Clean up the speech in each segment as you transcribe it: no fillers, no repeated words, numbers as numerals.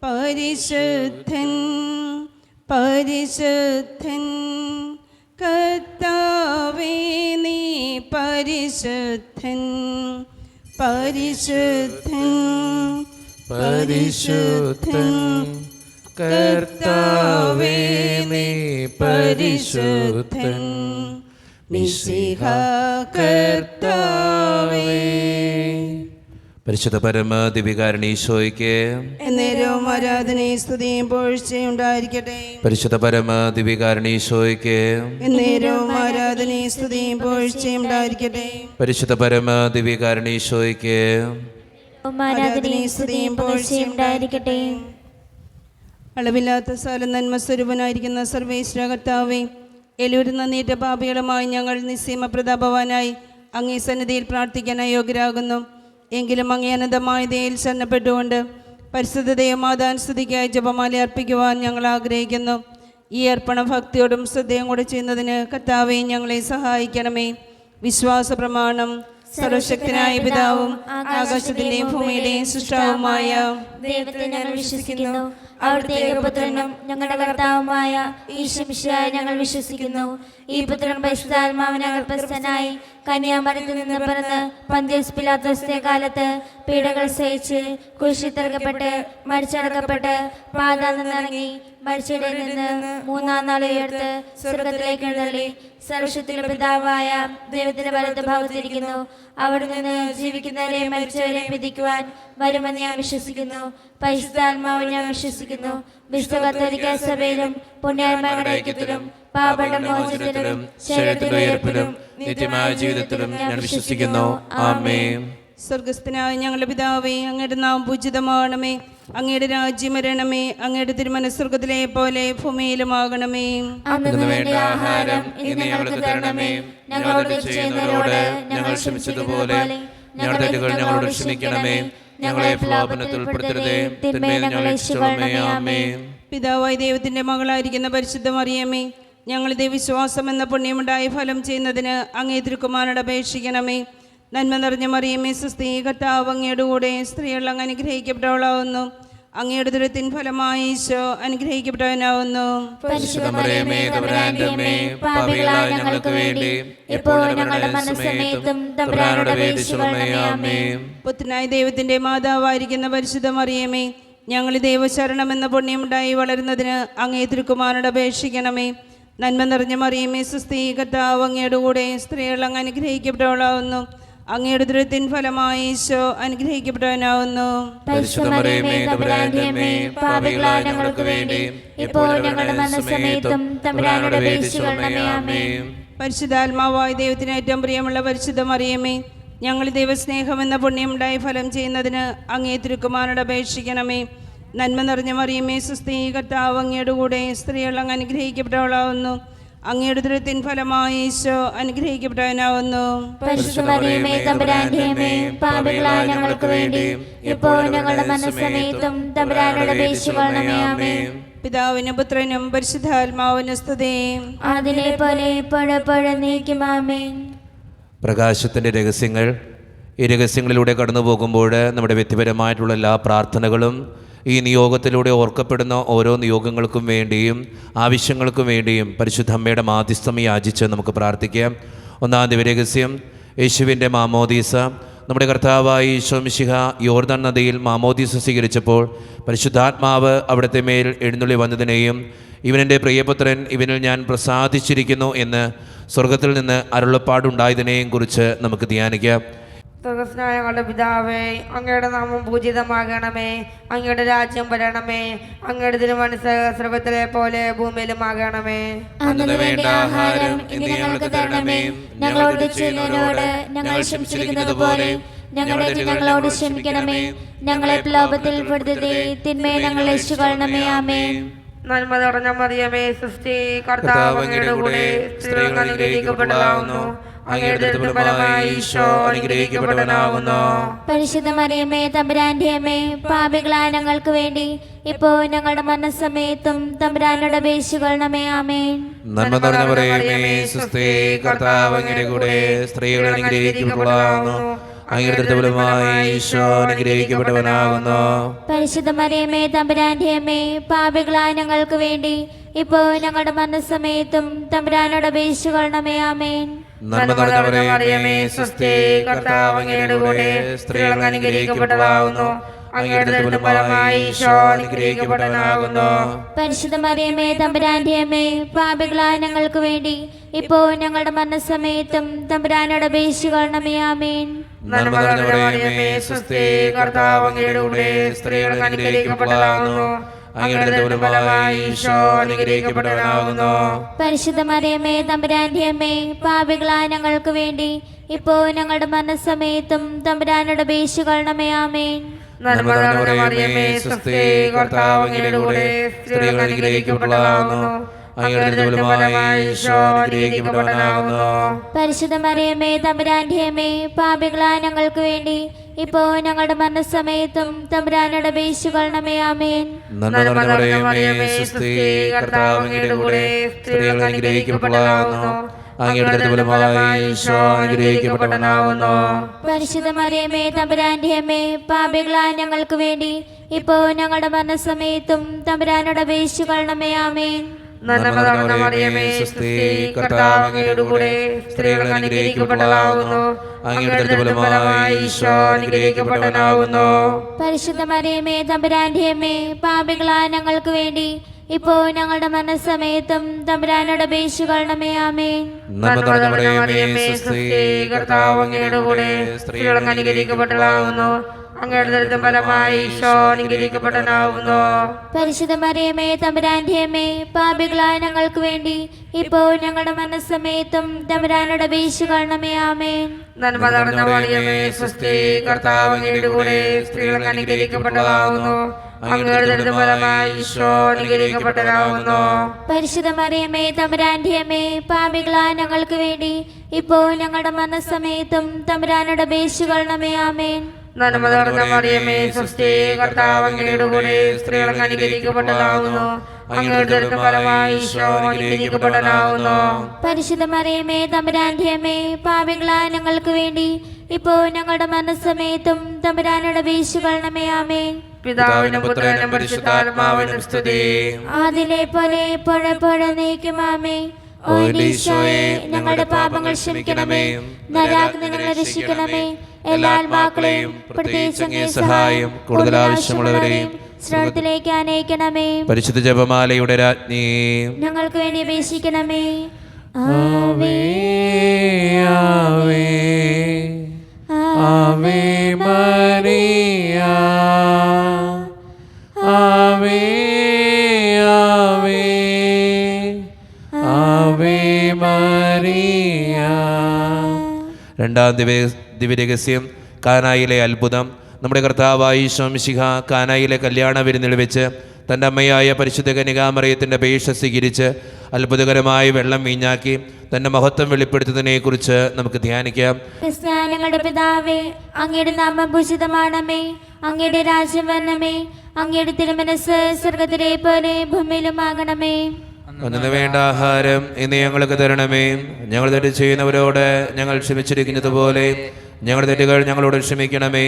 പരിശുദ്ധൻ പരിശുദ്ധൻ കർത്താവേ നീ പരിശുദ്ധൻ പരിശുദ്ധൻ പരിശുദ്ധൻ കർത്താവേ നീ പരിശുദ്ധൻ മിശിഹ കർത്താവേ. പരിശുദ്ധ പരമ ദിവ്യകാരുണ്യീശോയ്ക്ക് എന്നേരവും ആരാധനയും സ്തുതിയും പുകഴ്ചയും ഉണ്ടായിരിക്കട്ടെ. പരിശുദ്ധ പരമ ദിവ്യകാരുണ്യീശോയ്ക്ക് എന്നേരവും ആരാധനയും സ്തുതിയും പുകഴ്ചയും ഉണ്ടായിരിക്കട്ടെ. പരിശുദ്ധ പരമ ദിവ്യകാരുണ്യീശോയ്ക്ക് ആരാധനയും സ്തുതിയും പുകഴ്ചയും ഉണ്ടായിരിക്കട്ടെ. അളവില്ലാത്ത സകല നന്മ സ്വരൂപനായിരിക്കുന്ന സർവേശ്വര കർത്താവേ, എലൂരുന്ന നീറ്റ പാപികളുമായി ഞങ്ങൾ നിസ്സീമ പ്രതാപവാനായി അങ്ങേ സന്നിധിയിൽ പ്രാർത്ഥിക്കാൻ അയോഗ്യരാകുന്നു. എങ്കിലും അങ്ങേ അനന്തമായ ദയയിൽ ശരണപ്പെട്ടുകൊണ്ട് പരിശുദ്ധതയെ മാതാൻ സ്തുതിക്കായി ജപമാല അർപ്പിക്കുവാൻ ഞങ്ങൾ ആഗ്രഹിക്കുന്നു. ഈ അർപ്പണ ഭക്തിയോടും ശ്രദ്ധയും കൂടെ ചെയ്യുന്നതിന് കർത്താവേ ഞങ്ങളെ സഹായിക്കണമേ. വിശ്വാസ പ്രമാണം. സർവശക്തനായ പിതാവും ആകാശത്തിന്റെയും ഭൂമിയുടെയും സൃഷ്ടാവുമായ ദൈവത്തെ ഞങ്ങൾ വിശ്വസിക്കുന്നു. അവിടുത്തെ ഏകപുത്രനും ഞങ്ങളുടെ കർത്താവുമായ ഈശോമിശിഹായെ ഞങ്ങൾ വിശ്വസിക്കുന്നു. ഈ പുത്രൻ പരിശുദ്ധാത്മാവിനാൽ ഗർഭസ്ഥനായി കന്യാമറിയത്തിൽ നിന്ന് പിറന്ന് പന്തിയോസ് പിലാത്തോസിന്റെ കാലത്ത് പീഡകൾ സഹിച്ച് കുരിശിൽ തറക്കപ്പെട്ട് മരിച്ചടക്കപ്പെട്ട് പാതാളത്തിൽ നിന്നിറങ്ങി മരിച്ചവരിൽ നിന്ന് മൂന്നാം നാൾ ഉയർത്ത് സ്വർഗ്ഗത്തിലേക്ക് എഴുന്നള്ളി സർവശക്തിയുടെ പിതാവായ ദൈവത്തിന്റെ വലത്ത് ഭാഗത്തിരിക്കുന്നു. അവിടെ നിന്ന് ജീവിക്കുന്നവരെയും മരിച്ചവരെയും വിധിക്കുവാൻ വരുമെന്ന് ഞാൻ വിശ്വസിക്കുന്നു. പരിശുദ്ധാത്മാവിൽ ഞാൻ വിശ്വസിക്കുന്നു. വിശുദ്ധ കത്തോലിക്ക സഭയിലും പുണ്യാത്മാക്കളുടെ ഐക്യത്തിലും പാപമോചനത്തിലും ശരീരത്തിന്റെ ഉയർപ്പിലും നിത്യമായ ജീവിതത്തിലും ഞാൻ വിശ്വസിക്കുന്നു. ആമേൻ. സ്വർഗസ്ഥനായ ഞങ്ങളുടെ പിതാവേ, അങ്ങയുടെ നാമം പൂജിതമാകണമേ. അങ്ങയുടെ രാജ്യം വരണമേ. അങ്ങയുടെ തിരുമനസ്സ് സ്വർഗ്ഗത്തിലെ പോലെ ഭൂമിയിലുമാകണമേ. അന്നു വേണ്ട ആഹാരം ഇന്ന് ഞങ്ങൾക്ക് തരണമേ. ഞങ്ങളോട് ചെയ്യുന്നവരോട് ഞങ്ങൾ ക്ഷമിച്ചതുപോലെ ഞങ്ങളുടെ തെറ്റുകൾ ഞങ്ങളോട് ക്ഷമിക്കണമേ. ഞങ്ങളെ പ്രലോഭനത്തിൽ ഉൾപ്പെടുത്തരുതേ, തിന്മയിൽ ഞങ്ങളെ രക്ഷിക്കണമേ. ആമേൻ. പിതാവായ ദൈവത്തിന്റെ മകളായിരിക്കുന്ന പരിശുദ്ധ മറിയമേ, ഞങ്ങളുടെ വിശ്വാസം എന്ന പുണ്യമുണ്ടായ ഫലം ചെയ്യുന്നതിന് അങ്ങേ തിരുക്കുമാരനോട് അപേക്ഷിക്കണമേ. നന്മ നിറഞ്ഞ മറിയമേ, സ്വസ്തി, കർത്താവ് അങ്ങയുടെ കൂടെ സ്ത്രീകൾ അങ്ങ് അനുഗ്രഹിക്കപ്പെട്ടവളാവുന്നു. അങ്ങയുടെ ദുരത്തിൻ ഫലമായി ഈശോ അനുഗ്രഹിക്കപ്പെട്ടവനാവുന്നു. പരിശുദ്ധ മറിയമേ, തമ്പുരാന്റെ അമ്മേ, പാപികളായ ഞങ്ങൾക്ക് വേണ്ടി എപ്പോഴും ഞങ്ങളുടെ മരണസമയത്തും തമ്പുരാനോട് അപേക്ഷിക്കണമേ. ആമേൻ. പുത്രനായ ദൈവത്തിന്റെ മാതാവായിരിക്കുന്ന പരിശുദ്ധ മറിയമേ, ഞങ്ങൾ ദൈവശരണം എന്ന പുണ്യമുണ്ടായി വളരുന്നതിന് അങ്ങേ തിരുക്കുമാരനോട് അപേക്ഷിക്കണമേ. നന്മ നിറഞ്ഞ മറിയമേ, സ്വസ്തി, കർത്താവ് അങ്ങയുടെ കൂടെ സ്ത്രീകൾ അങ്ങ് അനുഗ്രഹിക്കപ്പെട്ടവളാവുന്നു. അങ്ങയുടെ ദുരത്തിൻ ഫലമായി ഈശോ അനുഗ്രഹിക്കപ്പെട്ടവനാവുന്നു. പരിശുദ്ധ മറിയമേ, തമ്പുരാന്റെ അമ്മേ, പാപികളായ ഞങ്ങൾക്ക് വേണ്ടി എപ്പോഴും ഞങ്ങളുടെ മരണസമയത്തും തമ്പുരാനോട് അപേക്ഷിക്കണമേ. ആമേൻ. പരിശുദ്ധാത്മാവായ ദൈവത്തിന് ഏറ്റവും പ്രിയമുള്ള പരിശുദ്ധ മറിയമേ, ഞങ്ങൾ ദൈവസ്നേഹം എന്ന പുണ്യമുണ്ടായി ഫലം ചെയ്യുന്നതിന് അങ്ങേ തിരുക്കുമാരനോട് അപേക്ഷിക്കണമേ. നന്മ നിറഞ്ഞ മറിയമേ, സ്വസ്തി, കർത്താവ് അങ്ങയുടെ കൂടെ സ്ത്രീകൾ അങ്ങ് അനുഗ്രഹിക്കപ്പെട്ടവളാവുന്നു. അങ്ങയുടെ ദുരത്തിൻ ഫലമായി ഈശോ അനുഗ്രഹിക്കപ്പെട്ടവനാവുന്നു. പരിശുദ്ധ മറിയമേ, തമ്പുരാന്റെ അമ്മേ, പാപികളായ ഞങ്ങൾക്ക് വേണ്ടി എപ്പോഴും ഞങ്ങളുടെ മരണസമയത്തും തമ്പുരാനോട് അപേക്ഷിക്കണമേ. ആമേൻ. പിതാവിനും പുത്രനും പരിശുദ്ധാത്മാവിനും സ്തുതി. അതിലെ പോലെ എപ്പോഴെപ്പോഴും നീക്കും. ആമേൻ. പ്രകാശത്തിൻ്റെ രഹസ്യങ്ങൾ. ഈ രഹസ്യങ്ങളിലൂടെ കടന്നു പോകുമ്പോൾ നമ്മുടെ വ്യക്തിപരമായിട്ടുള്ള എല്ലാ പ്രാർത്ഥനകളും ഈ നിയോഗത്തിലൂടെ ഓർക്കപ്പെടുന്ന ഓരോ നിയോഗങ്ങൾക്കും വേണ്ടിയും ആവശ്യങ്ങൾക്കും വേണ്ടിയും പരിശുദ്ധ അമ്മയുടെ മാധ്യസ്ഥം യാചിച്ച് നമുക്ക് പ്രാർത്ഥിക്കാം. ഒന്നാം ദിവ്യരഹസ്യം, യേശുവിൻ്റെ മാമോദീസ. നമ്മുടെ കർത്താവായ ഈശോ മിശിഹ യോർദാൻ നദിയിൽ മാമോദീസ സ്വീകരിച്ചപ്പോൾ പരിശുദ്ധാത്മാവ് അവിടുത്തെ മേൽ എഴുന്നള്ളി വന്നതിനെയും ഇവനെൻ്റെ പ്രിയപുത്രൻ, ഇവനിൽ ഞാൻ പ്രസാദിച്ചിരിക്കുന്നു എന്ന് സ്വർഗത്തിൽ നിന്ന് അരുളപ്പാടുണ്ടായതിനെയും കുറിച്ച് നമുക്ക് ധ്യാനിക്കാം. സ്വർഗസ്നായ ഞങ്ങളുടെ പിതാവേ, അങ്ങയുടെ നാമം പൂജിതമാകണമേ. അങ്ങയുടെ രാജ്യം വരണമേ. അങ്ങയുടെ തിരുമനസ്സ് സ്വർഗ്ഗത്തിലെ പോലെ ഭൂമിയിലുമാകണമേ. അന്നു വേണ്ട ആഹാരം ഇന്ന് ഞങ്ങൾക്ക് തരണമേ. ഞങ്ങളോട് ചെയ്യുന്നവരോട് ഞങ്ങൾ ക്ഷമിച്ചിരിക്കുന്നത് പോലെ ഞങ്ങളുടെ തെറ്റുകളോട് ക്ഷമിക്കണമേ. ഞങ്ങളെ പ്രലോഭനത്തിൽ ഉൾപ്പെടുത്തരുതേ, തിന്മയെ ഞങ്ങളെ രക്ഷിക്കണമേ. ആമേൻ. നന്മ നിറഞ്ഞ മറിയമേ, സ്വസ്തി, കർത്താവ് അങ്ങയുടെ കൂടെ സ്ത്രീകൾ അനുഗ്രഹിക്കപ്പെട്ടവളാവുന്നു. അങ്ങയുടെ ഫലമായി ഈശോ അനുഗ്രഹിക്കപ്പെട്ടവനാകുന്നു. പരിശുദ്ധ മറിയമേ, തമ്പുരാന്റെ അമ്മേ, പാപികളായ ഞങ്ങൾക്ക് വേണ്ടി ഇപ്പോൾ ഞങ്ങളുടെ മരണസമയത്തും തമ്പുരാനോട് അപേക്ഷിക്കണമേ. ആമേൻ. നന്മ നിറഞ്ഞ മറിയമേ, സ്വസ്തി, കർത്താവ് അങ്ങയുടെ കൂടെ സ്ത്രീകൾ അനുഗ്രഹിക്കപ്പെട്ടവളാവുന്നു. അങ്ങയുടെ ദുർബലമായ ഈശോ അനുഗ്രഹിക്കപ്പെട്ടവനാകുന്നു. പരിശുദ്ധ മറിയമേ തമ്പുരാന്റെ അമ്മേ, പാപികളായ ഞങ്ങൾക്ക് വേണ്ടി ഇപ്പോൾ ഞങ്ങളുടെ മരണസമയത്തും തമ്പുരാനോട് അപേക്ഷിച്ചുകൊള്ളണമേ. ആമേൻ. നന്മ നിറഞ്ഞ മറിയമേ, സ്വസ്തി, കർത്താവ് അങ്ങയുടെ കൂടെ സ്ത്രീകൾ അനുഗ്രഹിക്കപ്പെട്ടവളാകുന്നു. അങ്ങയുടെ ദുർബലമായ ഈശോ അനുഗ്രഹിക്കപ്പെട്ടവനാകുന്നു. പരിശുദ്ധ മറിയമേ തമ്പുരാന്റെ അമ്മേ, പാപികളായ ഞങ്ങൾക്ക് വേണ്ടി ഇപ്പോൾ ഞങ്ങളുടെ മരണസമയത്തും തമ്പുരാനോട് അപേക്ഷിച്ചുകൊള്ളണമേ. ആമേൻ. നന്മ നിറഞ്ഞ മറിയമേ, സ്വസ്തി, കർത്താവ് അങ്ങയുടെ കൂടെ സ്ത്രീകൾ അനുഗ്രഹിക്കപ്പെട്ടവളാകുന്നു. അങ്ങയുടെ ദുർബലമായ ഈശോ അനുഗ്രഹിക്കപ്പെട്ടവനാകുന്നു. പരിശുദ്ധ മറിയമേ തമ്പുരാന്റെ അമ്മേ, പാപികളായ ഞങ്ങൾക്ക് വേണ്ടി ഇപ്പോൾ ഞങ്ങളുടെ മരണസമയത്തും തമ്പുരാനോട് അപേക്ഷിച്ചുകൊള്ളണമേ. ആമേൻ. നന്മ നിറഞ്ഞ മറിയമേ, സ്വസ്തി, കർത്താവ് അങ്ങയുടെ കൂടെ സ്ത്രീകൾ അനുഗ്രഹിക്കപ്പെട്ടവളാകുന്നു. അങ്ങയുടെ ദുർബലമായ ഈശോ അനുഗ്രഹിക്കപ്പെട്ടവനാകുന്നു. പരിശുദ്ധ മറിയമേ തമ്പുരാന്റെ അമ്മേ, പാപികളായ ഞങ്ങൾക്ക് വേണ്ടി ഇപ്പോൾ ഞങ്ങളുടെ മരണസമയത്തും തമ്പുരാനോട് അപേക്ഷിച്ചുകൊള്ളണമേ. ആമേൻ. നന്മ നിറഞ്ഞ മറിയമേ, സ്വസ്തി, കർത്താവ് അങ്ങയുടെ കൂടെ സ്ത്രീകൾ അനുഗ്രഹിക്കപ്പെട്ടവളാകുന്നു. അങ്ങയുടെ ദുർബലമായ ഈശോ അനുഗ്രഹിക്കപ്പെട്ടവനാകുന്നു. പരിശുദ്ധ മറിയമേ തമ്പുരാന്റെ അമ്മേ, പാപികളായ ഞങ്ങൾക്ക് വേണ്ടി ഇപ്പോൾ ഞങ്ങളുടെ മരണസമയത്തും തമ്പുരാനോട് അപേക്ഷിച്ചുകൊള്ളണമേ. ആമേൻ. നന്മ നിറഞ്ഞ മറിയമേ, സ്വസ്തി, കർത്താവ് അങ്ങയുടെ കൂടെ സ്ത്രീകൾ അനുഗ്രഹിക്കപ്പെട്ടവളാകുന്നു. അങ്ങയുടെ ദുർബലമായ ഈശോ അനുഗ്രഹിക്കപ്പെട്ടവനാകുന്നു. പരിശുദ്ധ മറിയമേ തമ്പുരാന്റെ അമ്മേ, പാപികളായ ഞങ്ങൾക്ക് വേണ്ടി ഇപ്പോൾ ഞങ്ങളുടെ മരണസമയത്തും തമ്പുരാനോട് അപേക്ഷിച്ചുകൊള്ളണമേ. ആമേൻ. നന്മ നിറഞ്ഞ മറിയമേ, സ്വസ്തി, കർത്താവ് അങ്ങയുടെ കൂടെ സ്ത്രീകൾ അനുഗ്രഹിക്കപ്പെട്ടവളാകുന്നു. അങ്ങയുടെ ദുർബലമായ ഈശോ അനുഗ്രഹിക്കപ്പെട്ടവനാകുന്നു. പരിശുദ്ധ മറിയമേ തമ്പുരാന്റെ അമ്മേ, പാപികളായ ഞങ്ങൾക്ക് വേണ്ടി ഇപ്പോൾ ഞങ്ങളുടെ മരണസമയത്തും തമ്പുരാനോട് അപേക്ഷിച്ചുകൊള്ളണമേ. ആമേൻ. നന്മ നിറഞ്ഞ മറിയമേ, സ്വസ്തി, കർത്താവ് അങ്ങയുടെ കൂടെ സ്ത്രീകൾ അനുഗ്രഹിക്കപ്പെട്ടവളാകുന്നു. അങ്ങയുടെ ദുർബലമായ ഈശോ അനുഗ്രഹിക്കപ്പെട്ടവനാകുന്നു. പരിശുദ്ധ മറിയമേ തമ്പുരാന്റെ അമ്മേ, പാപികളായ ഞങ്ങൾക്ക് വേണ്ടി ഇപ്പോൾ ഞങ്ങളുടെ മരണസമയത്തും തമ്പുരാനോട് അപേക്ഷിച്ചുകൊള്ളണമേ. ആമേൻ. നന്മ നിറഞ്ഞ മറിയമേ, സ്വസ്തി, കർത്താവ് അങ്ങയുടെ കൂടെ സ്ത്രീകൾ അനുഗ്രഹിക്കപ്പെട്ടവളാകുന്നു. അങ്ങയുടെ ദുർബലമായ ഈശോ അനുഗ്രഹിക്കപ്പെട്ടവനാകുന്നു. പരിശുദ്ധ മറിയമേ തമ്പുരാന്റെ അമ്മേ, പാപികളായ ഞങ്ങൾക്ക് വേണ്ടി ഇപ്പോൾ ഞങ്ങളുടെ മരണസമയത്തും തമ്പുരാനോട് അപേക്ഷിച്ചുകൊള്ളണമേ. ആമേൻ. പിതാവിനും പുത്രനും പരിശുദ്ധാത്മാവിനും സ്തുതി. ആദിലെ പോലെ എപ്പോഴെപ്പോഴും നീക്കും. ആമേൻ. ഓ ഈശോയെ, ഞങ്ങളുടെ പാപങ്ങൾ ക്ഷമിക്കണമേ, നരകാഗ്നി ഞങ്ങളെ രക്ഷിക്കണമേ, എല്ലാ ആത്മാക്കളെയും പ്രത്യേകിച്ച് അങ്ങേ സഹായം കൂടുതൽ ആവശ്യമുള്ളവരെയും സ്വർഗ്ഗത്തിലേക്ക് ആനയിക്കണമേ. പരിശുദ്ധ ജപമാലയുടെ രാജ്ഞി, ഞങ്ങൾക്ക് വേണ്ടി അപേക്ഷിക്കണമേ. ആവേ ആവേ ആവേ മരിയ, ആവേ ആവേ ആവേ മരിയ. രണ്ടാം ദിവ്യരഹസ്യം, കാനായിലെ അത്ഭുതം. നമ്മുടെ കർത്താവായ ഈശോ മിശിഹ കാനായിലെ കല്യാണ വിരുന്നിൽ വെച്ച് തൻ്റെ അമ്മയായ പരിശുദ്ധ കന്യകാമറിയത്തിൻ്റെ അപേക്ഷ സ്വീകരിച്ച് അത്ഭുതകരമായ വെള്ളം വീഞ്ഞാക്കി തൻ്റെ മഹത്വം വെളിപ്പെടുത്തുന്നതിനെക്കുറിച്ച് നമുക്ക് ധ്യാനിക്കാം. ഞങ്ങളുടെ പിതാവേ, അങ്ങയുടെ നാമം പൂജിതമാണമേ, അങ്ങയുടെ രാജ്യം വരണമേ, അങ്ങയുടെ തിരുമനസ് സ്വർഗ്ഗത്തിലെ പോലെ ഭൂമിയിലുമാകണമേ. അന്നു വേണ്ട ആഹാരം ഇന്ന് ഞങ്ങൾക്ക് തരണമേ. ഞങ്ങൾ തെറ്റ് ചെയ്യുന്നവരോട് ഞങ്ങൾ ക്ഷമിച്ചിരിക്കുന്നത് പോലെ ഞങ്ങളുടെ തെറ്റുകൾ ഞങ്ങളോട് ക്ഷമിക്കണമേ.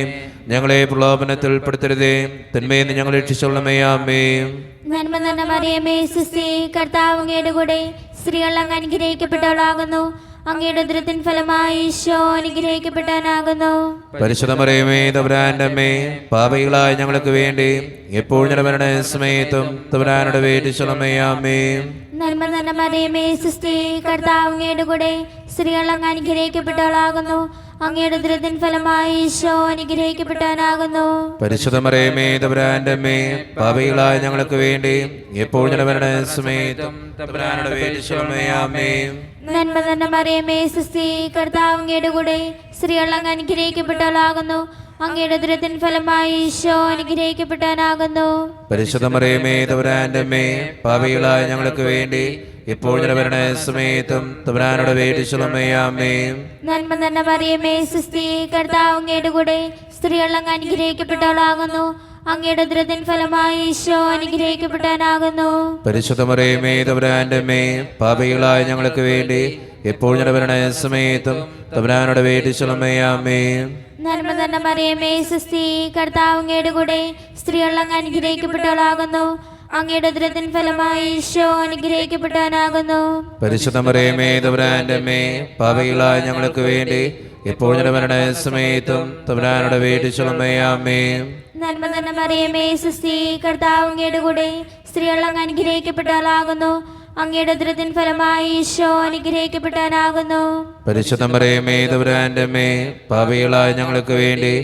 ഞങ്ങളെ പ്രലോഭനത്തിൽ ഉൾപ്പെടുത്തരുതേ, തിന്മയിൽ നിന്ന് ഞങ്ങൾ രക്ഷിച്ചുകൊള്ളണമേ. ആമേൻ. നന്മ നിറഞ്ഞ മറിയമേ, സ്വസ്തി, കർത്താവ് അങ്ങയുടെ കൂടെ സ്ത്രീകൾ അങ്ങ് അനുഗ്രഹിക്കപ്പെട്ടവളാകുന്നു. അങ്ങയുടെ ഉദരത്തിൻ ഫലമായി ഈശോ അനുഗ്രഹിക്കപ്പെട്ടവനാകുന്നു. പരിശുദ്ധ മറിയമേ തമ്പുരാന്റെ അമ്മേ, പാപികളായ ഞങ്ങൾക്ക് വേണ്ടി എപ്പോഴും ഞങ്ങളുടെ മരണസമയത്തും തമ്പുരാനോട് അപേക്ഷിച്ചുകൊള്ളണമേ. ആമേൻ. നന്മ നിറഞ്ഞ മറിയമേ, സ്വസ്തി, കർത്താവ് അങ്ങയുടെ കൂടെ സ്ത്രീകൾ അങ്ങ് അനുഗ്രഹിക്കപ്പെട്ടവളാകുന്നു. അങ്ങയുടെ ഉദരത്തിൻ ഫലമായി ഈശോ അനുഗ്രഹിക്കപ്പെട്ടവനാകുന്നു. പരിശുദ്ധ മറിയമേ തമ്പുരാന്റെ അമ്മേ, പാപികളായ ഞങ്ങൾക്ക് വേണ്ടി എപ്പോഴും ഞങ്ങളുടെ മരണസമയത്തും തമ്പുരാനോട് അപേക്ഷിച്ചുകൊള്ളണമേ. ആമേൻ. നന്മ നിറഞ്ഞ മറിയമേ, സ്വസ്തി, കർത്താവ് അങ്ങയുടെ കൂടെ സ്ത്രീകൾ അങ്ങ് അനുഗ്രഹിക്കപ്പെട്ടവളാകുന്നു. അങ്ങയുടെ ഉദരത്തിൻ ഫലമായി ഈശോ അനുഗ്രഹിക്കപ്പെട്ടവനാകുന്നു. പരിശുദ്ധ മറിയമേ തമ്പുരാന്റെ അമ്മേ, പാപികളായ ഞങ്ങൾക്ക് വേണ്ടി എപ്പോഴും ഞങ്ങളുടെ മരണസമയത്തും തമ്പുരാനോട് അപേക്ഷിച്ചുകൊള്ളണമേ. ആമേൻ. നന്മ നിറഞ്ഞ മറിയമേ, സ്വസ്തി, കർത്താവ് അങ്ങയുടെ കൂടെ സ്ത്രീകൾ അങ്ങ് അനുഗ്രഹിക്കപ്പെട്ടവളാകുന്നു. അങ്ങയുടെ ഉദരത്തിൻ ഫലമായി ഈശോ അനുഗ്രഹിക്കപ്പെട്ടവനാകുന്നു. പരിശുദ്ധ മറിയമേ തമ്പുരാന്റെ അമ്മേ, പാപികളായ ഞങ്ങൾക്ക് വേണ്ടി ഇപ്പോൾ ഞങ്ങളുടെ മരണസമയത്തും തമ്പുരാനോട് വേണ്ടിച്ചുള്ളമേ ആമേൻ. നന്മ തന്നെ മറിയമേ സുസ്തി, കർത്താവ് അങ്ങയുടെ കൂടെ സ്ത്രീകൾ അങ്ങ് അനുഗ്രഹിക്കപ്പെട്ടവളാകുന്നു. അങ്ങയുടെ ഉദരത്തിൻ ഫലമായി ഈശോ അനുഗ്രഹിക്കപ്പെട്ടവനാകുന്നു. പരിശുദ്ധ മറിയമേ തമ്പുരാന്റെ അമ്മേ, പാപികളായ ഞങ്ങൾക്ക് വേണ്ടി ഇപ്പോൾ ഞങ്ങളുടെ മരണസമയത്തും തമ്പുരാനോട് വേണ്ടിച്ചുള്ളമേ ആമേൻ. നന്മ തന്നെ മറിയമേ സുസ്തി, കർത്താവ് അങ്ങയുടെ കൂടെ സ്ത്രീകൾ അങ്ങ് അനുഗ്രഹിക്കപ്പെട്ടവളാകുന്നു. അങ്ങയുടെ ഉദരത്തിൻ ഫലമായി ഈശോ അനുഗ്രഹിക്കപ്പെട്ടവനാകുന്നു. പരിശുദ്ധ മറിയമേ തമ്പുരാന്റെ അമ്മേ, പാപികളായ ഞങ്ങൾക്ക് വേണ്ടി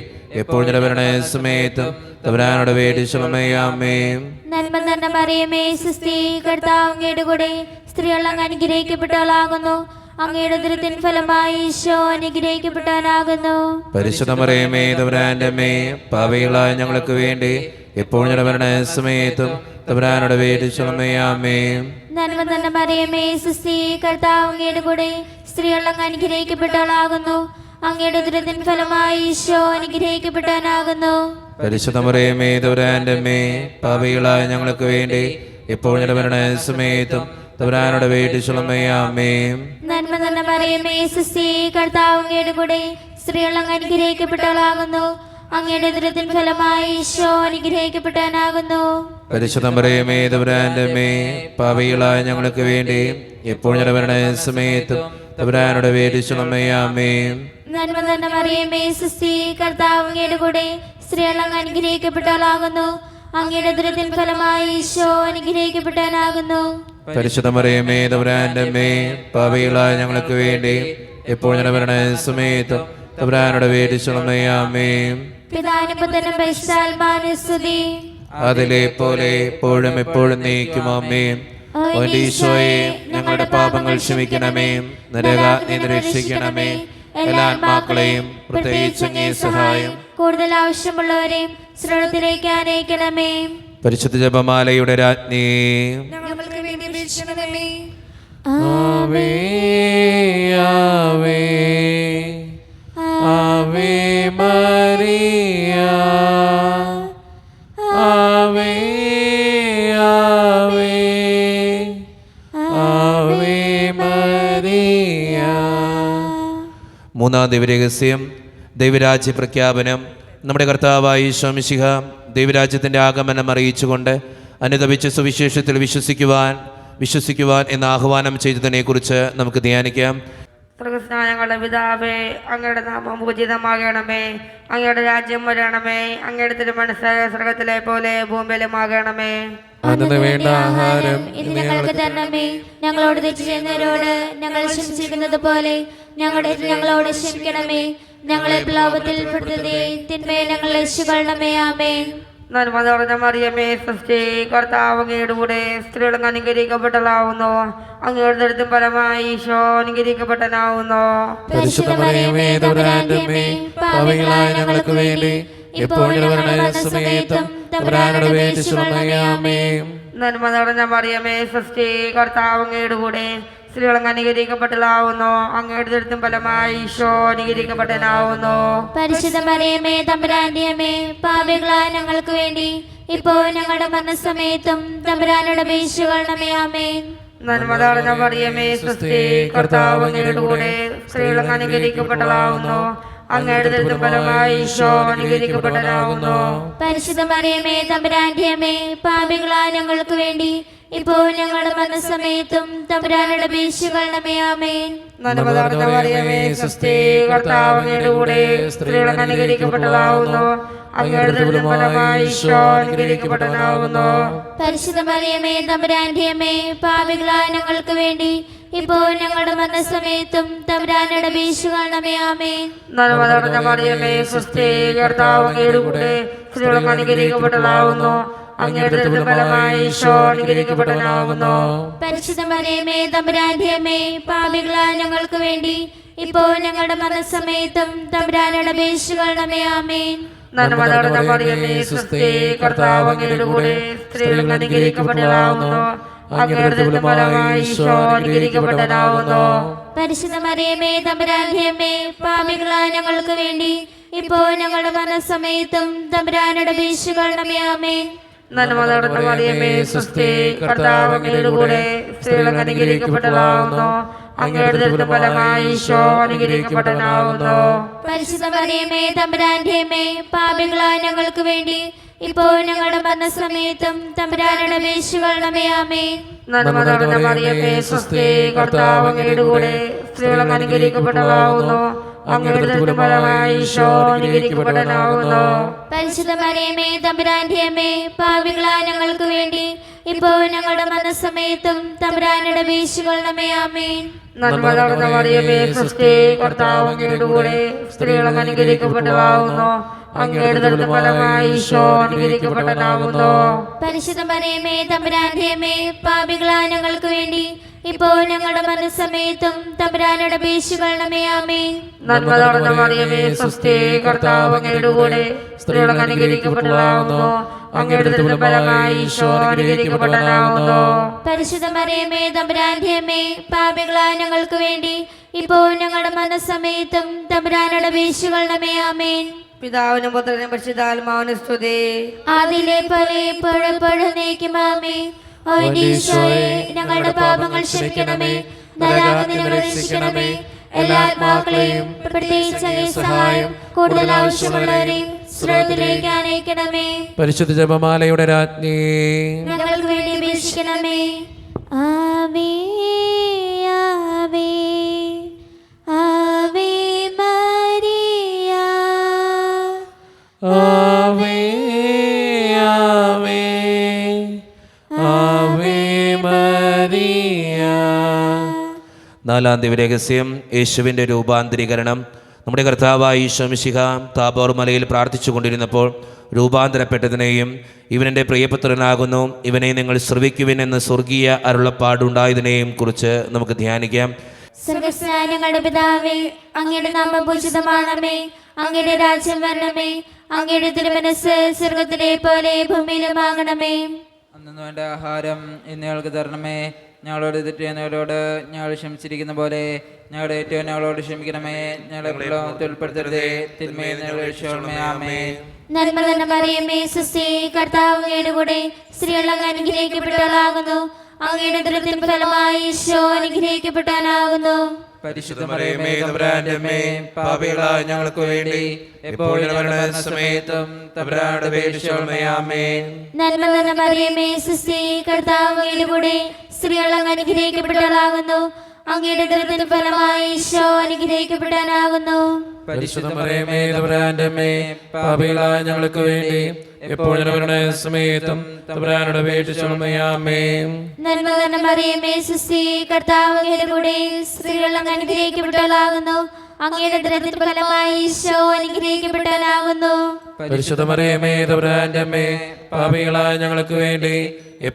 ഇപ്പോൾ ഞങ്ങളുടെ മരണസമയത്തും തമ്പുരാനോട് വേണ്ടിച്ചുള്ളമേ ആമേൻ. നന്മ തന്നെ മറിയമേ സുസ്തി, കർത്താവ് അങ്ങയുടെ കൂടെ സ്ത്രീകൾ അങ്ങ് അനുഗ്രഹിക്കപ്പെട്ടവളാകുന്നു. അങ്ങയുടെ ഉദരത്തിൻ ഫലമായി ഈശോ അനുഗ്രഹിക്കപ്പെട്ടവനാകുന്നു. പരിശുദ്ധ മറിയമേ തമ്പുരാന്റെ അമ്മേ, പാപികളായ ഞങ്ങൾക്ക് വേണ്ടി ഇപ്പോൾ ഞങ്ങളുടെ മരണസമയത്തും തമ്പുരാനോട് വേണ്ടിച്ചുള്ളമേ ആമേൻ. നന്മ തന്നെ മറിയമേ സുസ്തി, കർത്താവ് അങ്ങയുടെ കൂടെ സ്ത്രീകൾ അങ്ങ് അനുഗ്രഹിക്കപ്പെട്ടവളാകുന്നു. അങ്ങയുടെ ഉദരത്തിൻ ഫലമായി ഈശോ അനുഗ്രഹിക്കപ്പെട്ടവനാകുന്നു. പരിശുദ്ധ മറിയമേ തമ്പുരാന്റെ അമ്മേ, പാപികളായ ഞങ്ങൾക്ക് വേണ്ടി ഇപ്പോൾ ഞങ്ങളുടെ മരണസമയത്തും തമ്പുരാനോട് വേണ്ടിച്ചുള്ളമേ ആമേൻ. നന്മ തന്നെ മറിയമേ സുസ്തി, കർത്താവ് അങ്ങയുടെ കൂടെ സ്ത്രീകൾ അങ്ങ് അനുഗ്രഹിക്കപ്പെട്ടവളാകുന്നു. അങ്ങയുടെ ഉദരത്തിൻ ഫലമായി ഈശോ അനുഗ്രഹിക്കപ്പെട്ടവനാകുന്നു. പരിശുദ്ധ മറിയമേ തമ്പുരാന്റെ അമ്മേ, പാപികളായ ഞങ്ങൾക്ക് വേണ്ടി ഇപ്പോൾ ഞങ്ങളുടെ മരണസമയത്തും തമ്പുരാനോട് വേണ്ടിച്ചുള്ളമേ ആമേൻ. നന്മ തന്നെ മറിയമേ സുസ്തി, കർത്താവ് അങ്ങയുടെ കൂടെ സ്ത്രീകൾ അങ്ങ് അനുഗ്രഹിക്കപ്പെട്ടവളാകുന്നു. അങ്ങയുടെ ഉദരത്തിൻ ഫലമായി ഈശോ അനുഗ്രഹിക്കപ്പെട്ടവനാകുന്നു. പരിശുദ്ധ മറിയമേ തമ്പുരാന്റെ അമ്മേ, പാപികളായ ഞങ്ങൾക്ക് വേണ്ടി ഇപ്പോൾ ഞങ്ങളുടെ മരണസമയത്തും തമ്പുരാനോട് വേണ്ടിച്ചുള്ളമേ ആമേൻ. പിതാവിനും പുത്രനും പരിശുദ്ധാത്മാവിനും സ്തുതി. അതിലെ പോലെ എപ്പോഴും എപ്പോഴും നീക്കും ആമേൻ. ഓ ഈശോയെ, ഞങ്ങളുടെ പാപങ്ങൾ ക്ഷമിക്കണമേ, നരകാഗ്നിയിൽ നിന്ന് രക്ഷിക്കണമേ, എല്ലാ ആത്മാക്കളെയും പ്രത്യേകിച്ച് അങ്ങേ സഹായം കൂടുതൽ ആവശ്യമുള്ളവരെയും സ്രോതത്തിലേക്ക് ആനയിക്കണമേ. പരിശുദ്ധ ജപമാലയുടെ രാജ്ഞി ഞങ്ങൾക്ക് വേണ്ടി അപേക്ഷിക്കണമേ. ആവേ ആവേ ആവേ മരിയ, ആവേ ആവേ ആവേ മരിയ. മൂന്നാം ദിവ്യരഹസ്യം, ദൈവരാജ്യ പ്രഖ്യാപനം. നമ്മുടെ കർത്താവായ ഈശോ മിശിഹ ദൈവരാജ്യത്തിൻ്റെ ആഗമനം അറിയിച്ചുകൊണ്ട് അനുതപിച്ച് സുവിശേഷത്തിൽ വിശ്വസിക്കുവാൻ എന്ന ആഹ്വാനം ചെയ്തതിനെക്കുറിച്ച് നമുക്ക് ധ്യാനിക്കാം. സ്വർഗസ്നായ ഞങ്ങളുടെ പിതാവേ, അങ്ങയുടെ നാമം പൂജിതമാകണമേ, അങ്ങയുടെ രാജ്യം വരണമേ, അങ്ങയുടെ തിരുമനസ്സ് സ്വർഗത്തിലെ പോലെ ഭൂമിയിലുമാകണമേ. അന്നു വേണ്ട ആഹാരം ഇന്ന് ഞങ്ങൾക്ക് തരണമേ. ഞങ്ങളോട് തെറ്റ് ചെയ്യുന്നവരോട് ഞങ്ങൾ ക്ഷമിച്ചിരിക്കുന്നത് പോലെ ഞങ്ങളോട് ക്ഷമിക്കണമേ. ഞങ്ങളെ പ്രലോഭത്തിൽ പെടുത്തരുതേ, തിന്മയെ ഞങ്ങളെ രക്ഷിക്കണമേ. ആമേൻ. നന്മ നിറഞ്ഞ മറിയമേ സ്വസ്തി, കർത്താവ് അങ്ങയുടെ കൂടെ സ്ത്രീകൾ അനുഗ്രഹിക്കപ്പെട്ടവളാവുന്നു. അങ്ങയുടെ ദരിദ്രം ഫലമായി ഈശോ അനുഗ്രഹിക്കപ്പെട്ടവനാവുന്നു. പരിശുദ്ധ മറിയമേ തമ്പുരാന്റെ അമ്മേ, പാപികളായ ഞങ്ങൾക്ക് വേണ്ടി ഇപ്പോൾ ഞങ്ങളുടെ മരണസമയത്തും തമ്പുരാനോട് അപേക്ഷിച്ചുകൊള്ളണമേ. ആമേൻ. നന്മ നിറഞ്ഞ മറിയമേ സ്വസ്തി, കർത്താവ് അങ്ങയുടെ കൂടെ സ്ത്രീകൾ അനുഗ്രഹിക്കപ്പെട്ടവളാവുന്നു. അങ്ങയുടെ ദരിദ്രം ഫലമായി ഈശോ അനുഗ്രഹിക്കപ്പെട്ടവനാവുന്നു. പരിശുദ്ധ മറിയമേ തമ്പുരാന്റെ അമ്മേ, പാപികളായ ഞങ്ങൾക്ക് വേണ്ടി ഇപ്പോൾ ഞങ്ങളുടെ മരണസമയത്തും തമ്പുരാനോട് അപേക്ഷിച്ചുകൊള്ളണമേ. ആമേൻ. നന്മ നിറഞ്ഞ മറിയമേ സ്വസ്തി, കർത്താവ് അങ്ങയുടെ കൂടെ സ്ത്രീകൾ അനുഗ്രഹിക്കപ്പെട്ടവളാവുന്നു. അങ്ങയുടെ ദരിദ്രം ഫലമായി ഈശോ അനുഗ്രഹിക്കപ്പെട്ടവനാവുന്നു. പരിശുദ്ധ മറിയമേ തമ്പുരാന്റെ അമ്മേ, പാപികളായ ഞങ്ങൾക്ക് വേണ്ടി ഇപ്പോൾ ഞങ്ങളുടെ മരണസമയത്തും തമ്പുരാനോട് അപേക്ഷിച്ചുകൊള്ളണമേ. ആമേൻ. നന്മ നിറഞ്ഞ മറിയമേ സ്വസ്തി, കർത്താവ് അങ്ങയുടെ കൂടെ സ്ത്രീകൾ അനുഗ്രഹിക്കപ്പെട്ടവളാവുന്നു. അങ്ങയുടെ ദരിദ്രം ഫലമായി ഈശോ അനുഗ്രഹിക്കപ്പെട്ടവനാവുന്നു. പരിശുദ്ധ മറിയമേ തമ്പുരാന്റെ അമ്മേ, പാപികളായ ഞങ്ങൾക്ക് വേണ്ടി ഇപ്പോൾ ഞങ്ങളുടെ മരണസമയത്തും തമ്പുരാനോട് അപേക്ഷിച്ചുകൊള്ളണമേ. ആമേൻ. നന്മ നിറഞ്ഞ മറിയമേ സ്വസ്തി, കർത്താവ് അങ്ങയുടെ കൂടെ സ്ത്രീകൾ അനുഗ്രഹിക്കപ്പെട്ടവളാവുന്നു. അങ്ങയുടെ ദരിദ്രം ഫലമായി ഈശോ അനുഗ്രഹിക്കപ്പെട്ടവനാവുന്നു. പരിശുദ്ധ മറിയമേ തമ്പുരാന്റെ അമ്മേ, പാപികളായ ഞങ്ങൾക്ക് വേണ്ടി ഇപ്പോൾ ഞങ്ങളുടെ മരണസമയത്തും തമ്പുരാനോട് അപേക്ഷിച്ചുകൊള്ളണമേ. ആമേൻ. നന്മ നിറഞ്ഞ മറിയമേ സ്വസ്തി, കർത്താവ് അങ്ങയുടെ കൂടെ സ്ത്രീകൾ അനുഗ്രഹിക്കപ്പെട്ടവളാവുന്നു. അങ്ങയുടെ ദരിദ്രം ഫലമായി ഈശോ അനുഗ്രഹിക്കപ്പെട്ടവനാവുന്നു. പരിശുദ്ധ മറിയമേ തമ്പുരാന്റെ അമ്മേ, പാപികളായ ഞങ്ങൾക്ക് വേണ്ടി ഇപ്പോൾ ഞങ്ങളുടെ മരണസമയത്തും തമ്പുരാനോട് അപേക്ഷിച്ചുകൊള്ളണമേ. ആമേൻ. നന്മ നിറഞ്ഞ മറിയമേ സ്വസ്തി, കർത്താവ് അങ്ങയുടെ കൂടെ സ്ത്രീകൾ അനുഗ്രഹിക്കപ്പെട്ടവളാവുന്നു. അങ്ങയുടെ ദുരിതത്തിന് ഫലമായി ഈശോ അനുഗ്രഹിക്കപ്പെട്ടവനാകുന്നു. പരിശുദ്ധ മറിയമേ തമ്പുരാന്റെ അമ്മേ, പാപികളായ ഞങ്ങൾക്ക് വേണ്ടി ഇപ്പോൾ ഞങ്ങളുടെ മരണസമയത്തും തമ്പുരാനുടെ അപേക്ഷിക്കണമേ. ആമേൻ. നന്മ നിറഞ്ഞ മറിയമേ സ്വസ്തി, കർത്താവ് അങ്ങയുടെ കൂടെ സ്ത്രീകൾ അനുഗ്രഹിക്കപ്പെട്ടവളാകുന്നു. അങ്ങയുടെ ദുരിതത്തിന് ഫലമായി ഈശോ അനുഗ്രഹിക്കപ്പെട്ടവനാകുന്നു. പരിശുദ്ധ മറിയമേ തമ്പുരാന്റെ അമ്മേ, പാപികളായ ഞങ്ങൾക്ക് വേണ്ടി ഇപ്പോൾ ഞങ്ങളുടെ മരണസമയത്തും തമ്പുരാനുടെ അപേക്ഷിക്കണമേ. ആമേൻ. നന്മ നിറഞ്ഞ മറിയമേ സ്വസ്തി, കർത്താവ് അങ്ങയുടെ കൂടെ സ്ത്രീകൾ അനുഗ്രഹിക്കപ്പെട്ടവളാകുന്നു. അങ്ങയുടെ ദുരിതത്തിന് ഫലമായി ഈശോ അനുഗ്രഹിക്കപ്പെട്ടവനാകുന്നു. പരിശുദ്ധ മറിയമേ തമ്പുരാന്റെ അമ്മേ, പാപികളായ ഞങ്ങൾക്ക് വേണ്ടി ഇപ്പോൾ ഞങ്ങളുടെ മരണസമയത്തും തമ്പുരാനുടെ അപേക്ഷിക്കണമേ. ആമേൻ. നന്മ നിറഞ്ഞ മറിയമേ സ്വസ്തി, കർത്താവ് അങ്ങയുടെ കൂടെ സ്ത്രീകൾ അനുഗ്രഹിക്കപ്പെട്ടവളാകുന്നു. അങ്ങയുടെ ദുരിതത്തിന് ഫലമായി ഈശോ അനുഗ്രഹിക്കപ്പെട്ടവനാകുന്നു. പരിശുദ്ധ മറിയമേ തമ്പുരാന്റെ അമ്മേ, പാപികളായ ഞങ്ങൾക്ക് വേണ്ടി ഇപ്പോൾ ഞങ്ങളുടെ മരണസമയത്തും തമ്പുരാനുടെ അപേക്ഷിക്കണമേ. ആമേൻ. പിതാവിനും പുത്രനും പരിശുദ്ധാത്മാവിനും സ്തുതി. ആദിയിലെ പോലെ എപ്പോഴും നീക്കും. ആമേൻ. ഓ ഈശോയെ, ഞങ്ങളുടെ പാപങ്ങൾ ക്ഷമിക്കണമേ, നരകാഗ്നിയിൽ നിന്ന് രക്ഷിക്കണമേ. എല്ലാ ആത്മാക്കളെയും പ്രത്യേകിച്ച് അങ്ങേ സഹായം കൂടുതൽ ആവശ്യമുള്ളവരെയും സ്രോതത്തിലേക്ക് അനയിക്കണമേ. പരിശുദ്ധ ജപമാലയുടെ രാജ്ഞി, ഞങ്ങൾക്ക് വേണ്ടി അപേക്ഷിക്കണമേ. ആവേ ആവേ ആവേ മരിയ, ആവേ ആവേ ആവേ മരിയ. നാലാം ദിവ്യരഹസ്യം, യേശുവിൻ്റെ രൂപാന്തരീകരണം. നമ്മുടെ കർത്താവായ ഈശോ മിശിഹ താബോർ മലയിൽ പ്രാർത്ഥിച്ചു കൊണ്ടിരുന്നപ്പോൾ രൂപാന്തരപ്പെട്ടതിനെയും ഇവനെൻ്റെ പ്രിയപുത്രനാകുന്നു, ഇവനെ നിങ്ങൾ ശ്രവിക്കുവിൻ എന്ന് സ്വർഗീയ അരുളപ്പാടുണ്ടായതിനെയും കുറിച്ച് നമുക്ക് ധ്യാനിക്കാം. സ്വർഗ്ഗസ്ഥനായ ഞങ്ങളുടെ പിതാവേ, അങ്ങയുടെ നാമം പൂജിതമാണമേ, അങ്ങയുടെ രാജ്യം വരണമേ, അങ്ങയുടെ തിരുമനസ്സ് സ്വർഗ്ഗത്തിലെ പോലെ ഭൂമിയിലുമാകണമേ. അന്നു വേണ്ട ആഹാരം ഇന്ന് ഞങ്ങൾക്ക് തരണമേ. ഞങ്ങളോട് തെറ്റ് ചെയ്യുന്നവരോട് ഞങ്ങൾ ക്ഷമിച്ചിരിക്കുന്ന പോലെ ഞങ്ങളുടെ ഏറ്റവും ഞങ്ങളോട് ക്ഷമിക്കണമേ. ഞങ്ങളെ പ്രലോഭനത്തിൽ ഉൾപ്പെടുത്തരുതേ, തിന്മയിൽ നിന്ന് ഞങ്ങളെ രക്ഷിക്കണമേ. ആമേൻ. നന്മ നിറഞ്ഞ മറിയമേ സ്വസ്തി, കർത്താവ് അങ്ങയുടെ കൂടെ സ്ത്രീകൾ അങ്ങ് അനുഗ്രഹിക്കപ്പെട്ടവളാകുന്നു. അങ്ങയുടെ ദുരിതത്തിന് ഫലമായി ഈശോ അനുഗ്രഹിക്കപ്പെട്ടവനാകുന്നു. പരിശുദ്ധ മറിയമേ തമ്പുരാന്റെ അമ്മേ, പാപികളായ ഞങ്ങൾക്ക് വേണ്ടി എപ്പോഴും മരണസമയത്തും തമ്പുരാനോട് അപേക്ഷിക്കണമേ. ആമേൻ. നന്മ നിറഞ്ഞ മറിയമേ സ്വസ്തി, കർത്താവ് അങ്ങയുടെ കൂടെ സ്ത്രീകൾ അങ്ങ് അനുഗ്രഹിക്കപ്പെട്ടവളാകുന്നു. അങ്ങയുടെ ദുരിതത്തിന് ഫലമായി ഈശോ അനുഗ്രഹിക്കപ്പെട്ടവനാകുന്നു. പരിശുദ്ധ മറിയമേ തമ്പുരാന്റെ അമ്മേ, പാപികളായ ഞങ്ങൾക്ക് വേണ്ടി എപ്പോഴും മരണസമയത്തും തമ്പുരാനോട് അപേക്ഷിക്കണമേ. ആമേൻ. നന്മ നിറഞ്ഞ മറിയമേ സ്വസ്തി, കർത്താവ് അങ്ങയുടെ കൂടെ സ്ത്രീകൾ അങ്ങ് അനുഗ്രഹിക്കപ്പെട്ടവളാകുന്നു. അങ്ങയുടെ ദുരിതത്തിന് ഫലമായി ഈശോ അനുഗ്രഹിക്കപ്പെട്ടവനാകുന്നു. പരിശുദ്ധ മറിയമേ തമ്പുരാന്റെ അമ്മേ, പാപികളായ ഞങ്ങൾക്ക് വേണ്ടി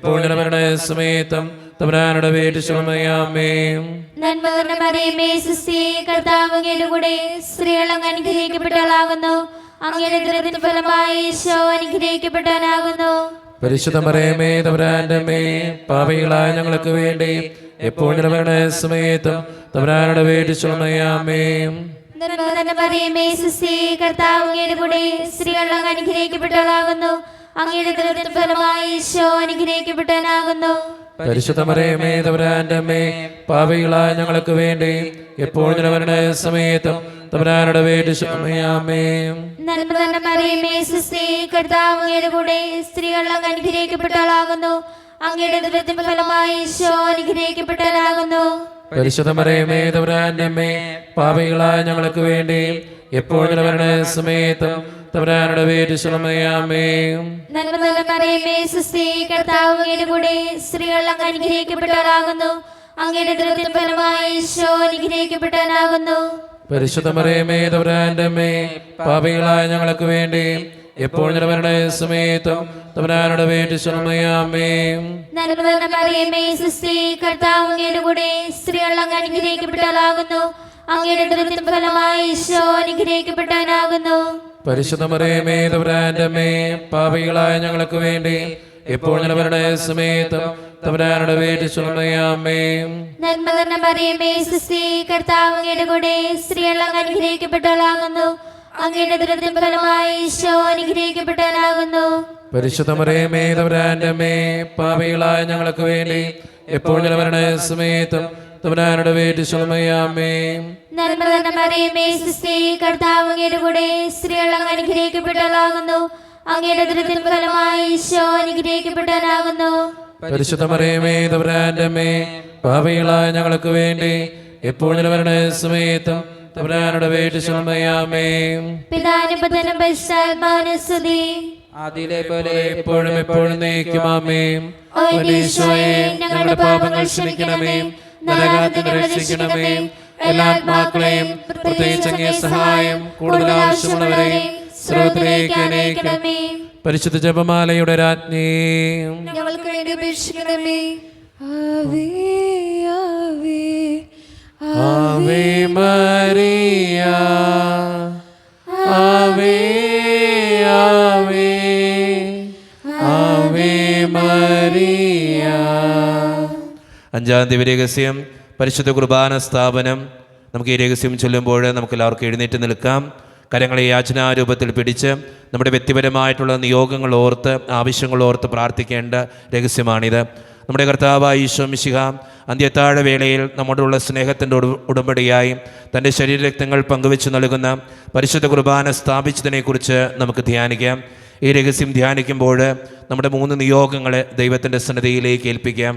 എപ്പോഴും മരണസമയത്തും തമ്പുരാനോട് അപേക്ഷിക്കണമേ. ആമേൻ. നന്മ നിറഞ്ഞ മറിയമേ സ്വസ്തി, കർത്താവ് അങ്ങയുടെ കൂടെ സ്ത്രീകൾ അങ്ങ് അനുഗ്രഹിക്കപ്പെട്ടവളാകുന്നു. അങ്ങയുടെ ദുരിതത്തിന് ഫലമായി ഈശോ അനുഗ്രഹിക്കപ്പെട്ടവനാകുന്നു. പരിശുദ്ധ മറിയമേ തമ്പുരാന്റെ അമ്മേ, പാപികളായ ഞങ്ങൾക്ക് വേണ്ടി എപ്പോഴും മരണസമയത്തും തമ്പുരാനോട് അപേക്ഷിക്കണമേ. ആമേൻ. നന്മ നിറഞ്ഞ മറിയമേ സ്വസ്തി, കർത്താവ് അങ്ങയുടെ കൂടെ സ്ത്രീകൾ അങ്ങ് അനുഗ്രഹിക്കപ്പെട്ടവളാകുന്നു. അങ്ങയുടെ ദുരിതത്തിന് ഫലമായി ഈശോ അനുഗ്രഹിക്കപ്പെട്ടവനാകുന്നു. പരിശുദ്ധ മറിയമേ തമ്പുരാന്റെ അമ്മേ, പാപികളായ ഞങ്ങൾക്ക് വേണ്ടി എപ്പോഴും മരണസമയത്തും തമ്പുരാനോട് അപേക്ഷിക്കണമേ. ആമേൻ. നന്മ നിറഞ്ഞ മറിയമേ സ്വസ്തി, കർത്താവ് അങ്ങയുടെ കൂടെ സ്ത്രീകൾ അങ്ങ് അനുഗ്രഹിക്കപ്പെട്ടവളാകുന്നു. അങ്ങയുടെ ദുരിതത്തിന് ഫലമായി ഈശോ അനുഗ്രഹിക്കപ്പെട്ടവനാകുന്നു. പരിശുദ്ധ മറിയമേ തമ്പുരാന്റെ അമ്മേ, പാപികളായ ഞങ്ങൾക്ക് വേണ്ടി എപ്പോഴും മരണസമയത്തും തമ്പുരാനോട് അപേക്ഷിക്കണമേ. ആമേൻ. നന്മ നിറഞ്ഞ മറിയമേ സ്വസ്തി, കർത്താവ് അങ്ങയുടെ കൂടെ സ്ത്രീകൾ അങ്ങ് അനുഗ്രഹിക്കപ്പെട്ടവളാകുന്നു. അങ്ങയുടെ ദുരിതത്തിന് ഫലമായി ഈശോ അനുഗ്രഹിക്കപ്പെട്ടവനാകുന്നു. പരിശുദ്ധ മറിയമേ തമ്പുരാന്റെ അമ്മേ, പാപികളായ ഞങ്ങൾക്ക് വേണ്ടി എപ്പോഴും മരണസമയത്തും തമ്പുരാനോട് അപേക്ഷിക്കണമേ. ആമേൻ. നന്മ നിറഞ്ഞ മറിയമേ സ്വസ്തി, കർത്താവ് അങ്ങയുടെ കൂടെ സ്ത്രീകൾ അങ്ങ് അനുഗ്രഹിക്കപ്പെട്ടവളാകുന്നു. അങ്ങയുടെ ദുരിതത്തിന് ഫലമായി ഈശോ അനുഗ്രഹിക്കപ്പെട്ടവനാകുന്നു. പരിശുദ്ധ മറിയമേ തമ്പുരാന്റെ അമ്മേ, പാപികളായ ഞങ്ങൾക്ക് വേണ്ടി എപ്പോഴും മരണസമയത്തും തമ്പുരാനോട് അപേക്ഷിക്കണമേ. ആമേൻ. നന്മ നിറഞ്ഞ മറിയമേ സ്വസ്തി, കർത്താവ് അങ്ങയുടെ കൂടെ സ്ത്രീകൾ അങ്ങ് അനുഗ്രഹിക്കപ്പെട്ടവളാകുന്നു. അങ്ങയുടെ ദുരിതത്തിന് ഫലമായി ഈശോ അനുഗ്രഹിക്കപ്പെട്ടവനാകുന്നു. പരിശുദ്ധ മറിയമേ തമ്പുരാന്റെ അമ്മേ, പാപികളായ ഞങ്ങൾക്ക് വേണ്ടി എപ്പോഴും മരണസമയത്തും തമ്പുരാനുടെ വീട്ടിൽ ശുശ്രൂഷയാമേ. നന്മ തന്നെ മറിയമേ സുസ്ഥി, കർത്താവ് അങ്ങയുടെ കൂടെ സ്ത്രീകൾ അങ്ങ് അനുഗ്രഹിക്കപ്പെട്ടവളാകുന്നു. അങ്ങയുടെ ദുരിതത്തിൻ ഫലമായി ഈശോ അനുഗ്രഹിക്കപ്പെട്ടവനാകുന്നു. പരിശുദ്ധ മറിയമേ തമ്പുരാന്റെ അമ്മേ, പാപികളായ ഞങ്ങൾക്ക് വേണ്ടി എപ്പോഴും വരണ സമയത്തും തമ്പുരാനുടെ വീട്ടിൽ ശുശ്രൂഷയാമേ. പിതാവിനും പുത്രനും പരിശുദ്ധാത്മാവിനും സ്തുതി. ആദിയിലെ പോലെ എപ്പോഴും എപ്പോഴും നയിക്കുമാമേ. ഓ ഈശോയെ, ഞങ്ങളുടെ പാപങ്ങൾ ക്ഷമിക്കണമേ, നരകത്തിൽ നിന്ന് രക്ഷിക്കണമേ. എല്ലാ ആത്മാക്കളെയും പ്രത്യേകിച്ച് അങ്ങേ സഹായം കൂടുതൽ ആവശ്യമുള്ളവരെ സ്രോതത്തിലേക്ക് അനയിക്കണമേ. പരിശുദ്ധ ജപമാലയുടെ രാജ്ഞി, ഞങ്ങൾക്ക് വേണ്ടി അപേക്ഷിക്കണമേ. ആവേ ആവേ ആവേ മരിയ, ആവേ ആവേ ആവേ മരിയ. അഞ്ചാം ദിവ്യരഹസ്യം പരിശുദ്ധ കുർബാന സ്ഥാപനം. നമുക്ക് ഈ രഹസ്യം ചൊല്ലുമ്പോൾ നമുക്ക് എല്ലാവർക്കും എഴുന്നേറ്റ് നിൽക്കാം. കരങ്ങളെ യാചനാരൂപത്തിൽ പിടിച്ച് നമ്മുടെ വ്യക്തിപരമായിട്ടുള്ള നിയോഗങ്ങൾ ഓർത്ത്, ആവശ്യങ്ങൾ ഓർത്ത് പ്രാർത്ഥിക്കേണ്ട രഹസ്യമാണിത്. നമ്മുടെ കർത്താവായ ഈശോ മിശിഹ അന്ത്യത്താഴ വേളയിൽ നമ്മോടുള്ള സ്നേഹത്തിൻ്റെ ഉടമ്പടിയായി തൻ്റെ ശരീരരക്തങ്ങൾ പങ്കുവെച്ച് നൽകുന്ന പരിശുദ്ധ കുർബാന സ്ഥാപിച്ചതിനെക്കുറിച്ച് നമുക്ക് ധ്യാനിക്കാം. ഈ രഹസ്യം ധ്യാനിക്കുമ്പോൾ നമ്മുടെ 3 നിയോഗങ്ങളെ ദൈവത്തിൻ്റെ സന്നിധിയിലേക്ക് ഏൽപ്പിക്കാം.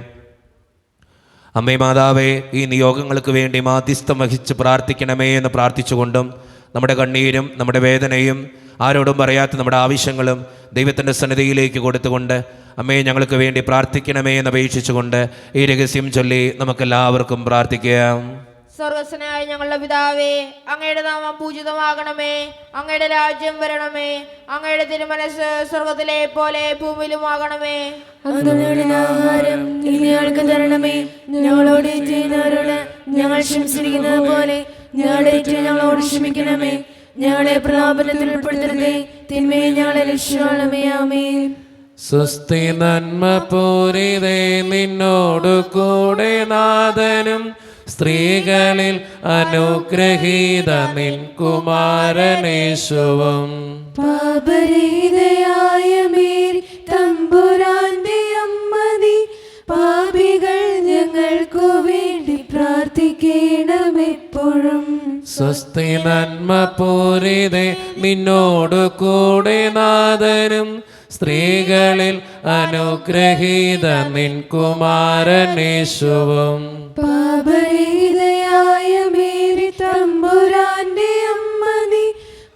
അമ്മേ മാതാവേ, ഈ നിയോഗങ്ങൾക്ക് വേണ്ടി മാധ്യസ്ഥം വഹിച്ച് പ്രാർത്ഥിക്കണമേ എന്ന് പ്രാർത്ഥിച്ചുകൊണ്ടും നമ്മുടെ കണ്ണീരും നമ്മുടെ വേദനയും ആരോടും പറയാത്ത നമ്മുടെ ആവശ്യങ്ങളും ദൈവത്തിൻ്റെ സന്നിധിയിലേക്ക് കൊടുത്തുകൊണ്ട് അമ്മേ ഞങ്ങൾക്ക് വേണ്ടി പ്രാർത്ഥിക്കണമേ എന്ന് അപേക്ഷിച്ചുകൊണ്ട് ഈ രഹസ്യം ചൊല്ലി നമുക്കെല്ലാവർക്കും പ്രാർത്ഥിക്കാം. സ്വർഗസ്വനായ ഞങ്ങളുടെ പിതാവേ, അങ്ങയുടെ നാമം പൂജിതമാകണമേ, അങ്ങയുടെ രാജ്യം വരണമേ, അങ്ങയുടെ തിരുമനസ് സ്വർഗത്തിലെ പോലെ ഭൂമിയിലുമാകണമേ. ആഹാരം ഇന്ന് ഞങ്ങൾക്ക് തരണമേ. ഞങ്ങളോട് ചെയ്യുന്നവരോട് ഞങ്ങൾ ക്ഷമിച്ചിരിക്കുന്നത് പോലെ ഞങ്ങളുടെ തെറ്റുകൾ ഞങ്ങളോട് ക്ഷമിക്കണമേ. ഞങ്ങളെ പ്രലോഭനത്തിൽ ഉൾപ്പെടുത്തരുതേ, തിന്മയെ ഞങ്ങളെ രക്ഷിക്കണമേ. ആമേൻ. സ്വസ്തി നന്മ പൂരിതേ, നിന്നോടു കൂടെ നാഥനും സ്ത്രീകളിൽ അനുഗ്രഹീത നിൻ കുമാരനേശുവും. പാപരഹിതയായ മേരി തമ്പുരാന്റെ അമ്മ നീ, പാപികൾ ഞങ്ങൾക്കു വേണ്ടി പ്രാർത്ഥിക്കണമെപ്പോഴും. സ്വസ്തി നന്മ പൂരിതേ, നിന്നോടു കൂടെ നാഥനും സ്ത്രീകളിൽ അനുഗ്രഹീത നിൻ കുമാരനേശുവും. പാപരഹിതയായ മേരി തമ്പുരാന്റെ അമ്മ നീ,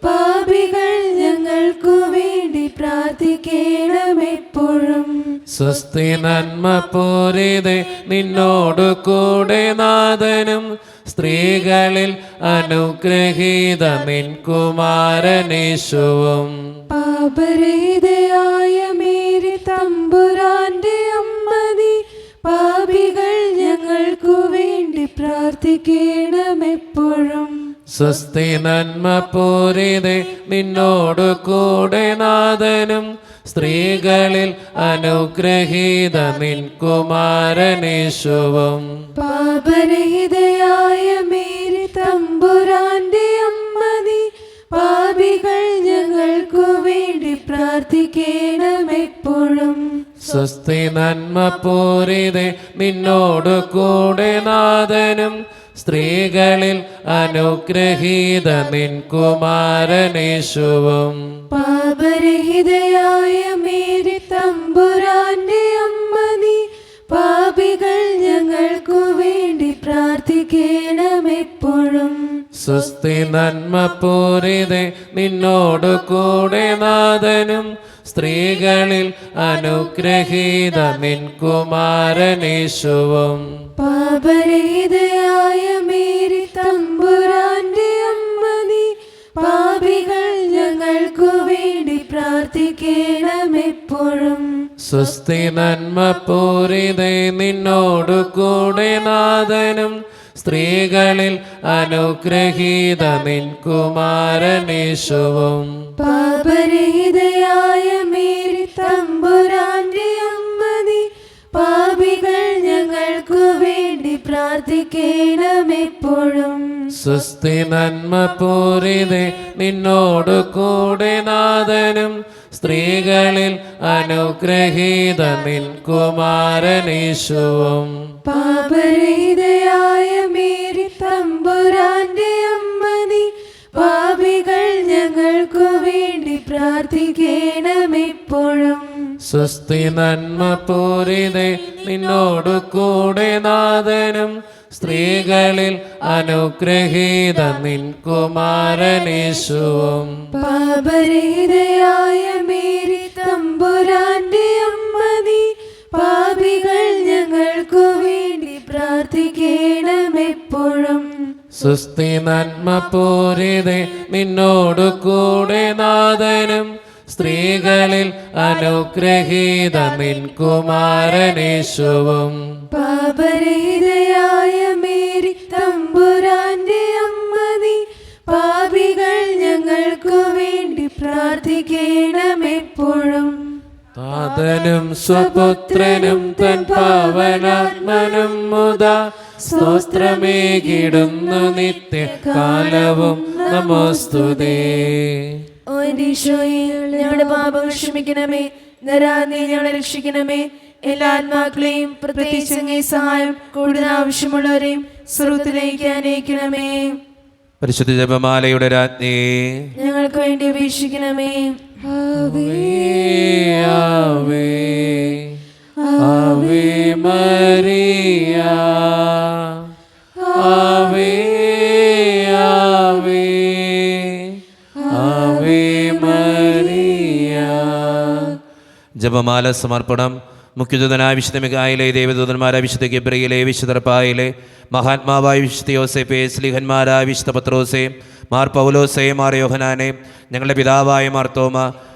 പാപികൾ ഞങ്ങൾക്കു വേണ്ടി പ്രാർത്ഥിക്കണമെപ്പോഴും. സ്വസ്തി നന്മ പൂരിതേ, നിന്നോടു കൂടെ നാഥനും സ്ത്രീകളിൽ അനുഗ്രഹീത നിൻ കുമാരനേശുവും. പാപരഹിതയായ മേരി തമ്പുരാന്റെ അമ്മ നീ, പാപികൾ ഞങ്ങൾക്കു വേണ്ടി പ്രാർത്ഥിക്കണമെപ്പോഴും. സ്വസ്തി നന്മ പൂരിതേ, നിന്നോടു കൂടെ നാഥനും സ്ത്രീകളിൽ അനുഗ്രഹീത നിൻ കുമാരനേശുവും. പാപരഹിതയായ മേരി തമ്പുരാന്റെ അമ്മ നീ, പാപികൾ ഞങ്ങൾക്കു വേണ്ടി പ്രാർത്ഥിക്കണമെപ്പോഴും. സ്വസ്തി നന്മ പൂരിതേ, നിന്നോടു കൂടെ നാഥനും സ്ത്രീകളിൽ അനുഗ്രഹീത നിൻ കുമാരനേശുവും. പാപരഹിതയായ മേരി തമ്പുരാന്റെ അമ്മ നീ, പാപികൾ ഞങ്ങൾക്കു വേണ്ടി പ്രാർത്ഥിക്കണമെപ്പോഴും. സ്വസ്തി നന്മ പൂരിതേ, നിന്നോടു കൂടെ നാഥനും സ്ത്രീകളിൽ അനുഗ്രഹീത നിൻ കുമാരനേശുവും. പാപരഹിതയായ മേരി തമ്പുരാന്റെ അമ്മ നീ, പാപികൾ ഞങ്ങൾക്കു വേണ്ടി പ്രാർത്ഥിക്കണമെപ്പോഴും. സ്വസ്തി നന്മ പൂരിതേ, നിന്നോടു കൂടെ നാഥനും സ്ത്രീകളിൽ അനുഗ്രഹീത നിൻ കുമാരനേശുവും. പാപരഹിതയായ മേരി തമ്പുരാന്റെ അമ്മ നീ, പാപികൾ ഞങ്ങൾക്കു വേണ്ടി പ്രാർത്ഥിക്കണമെപ്പോഴും. സ്വസ്തി നന്മ പൂരിതേ, നിന്നോടു കൂടെ നാഥനും സ്ത്രീകളിൽ അനുഗ്രഹീത നിൻ കുമാരനീശുവും. പാപരഹിതയായ മേരി തമ്പുരാന്റെ അമ്മ നീ, പാപികൾ ഞങ്ങൾക്കു വേണ്ടി പ്രാർത്ഥിക്കണമെപ്പോഴും. സുസ്ഥി നന്മ പൂരിതേ നിന്നോടു കൂടെ നാഥനും, സ്ത്രീകളിൽ അനുഗ്രഹീത നിൻ കുമാരനീശുവും. പാപരഹിതയായ മേരി തമ്പുരാന്റെ അമ്മ നീ, പാപികൾ ഞങ്ങൾക്കു വേണ്ടി പ്രാർത്ഥിക്കണമെപ്പോഴും. സുസ്ഥി നന്മ പൂരിതേ നിന്നോടു കൂടെ നാഥനും, സ്ത്രീകളിൽ അനുഗ്രഹീത നിൻ കുമാരനീശുവും. പാപരഹിതയായ മേരി തമ്പുരാന്റെ അമ്മ നീ, പാപികൾ ഞങ്ങൾക്കു വേണ്ടി പ്രാർത്ഥിക്കണമെപ്പോഴും. താതനും സ്വപുത്രനും തൻ പാവനാത്മനും മുതാ സ്തോത്രമേകിടുന്നു നിത്യകാലവും നമോസ്തുതേ. ഓ ഈശോയെ, ഞങ്ങളുടെ പാപങ്ങൾ ക്ഷമിക്കണമേ, നരാതെ ഞങ്ങളെ രക്ഷിക്കണമേ. എല്ലാ ആത്മാക്കളെയും പ്രത്യേകിച്ച് അങ്ങേ സഹായം കൂടുതൽ ആവശ്യമുള്ളവരെയും സ്വർഗ്ഗത്തിലേക്ക് അനയിക്കണമേ. പരിശുദ്ധ ജപമാലയുടെ രാജ്ഞി, ഞങ്ങൾക്ക് വേണ്ടി അപേക്ഷിക്കണമേ. ആവേ ആവേ ആവേ മരിയ, ആവേ ആവേ ആവേ മരിയ. ജപമാല സമർപ്പണം. മുഖ്യദൂതനായ വിശുദ്ധ മിഖായേലേ, ദേവദൂതന്മാരായ വിശുദ്ധ ഗബ്രിയേലേ, വിശുദ്ധ റഫായേലേ, മഹാത്മാവായ വിശുദ്ധ യോസേപ്പേ, സ്ലീഹന്മാരായ വിശുദ്ധ പത്രോസേ, മാർ പൗലോസേ, മാർ യോഹനാനെ, ഞങ്ങളുടെ പിതാവായ മാർത്തോമ,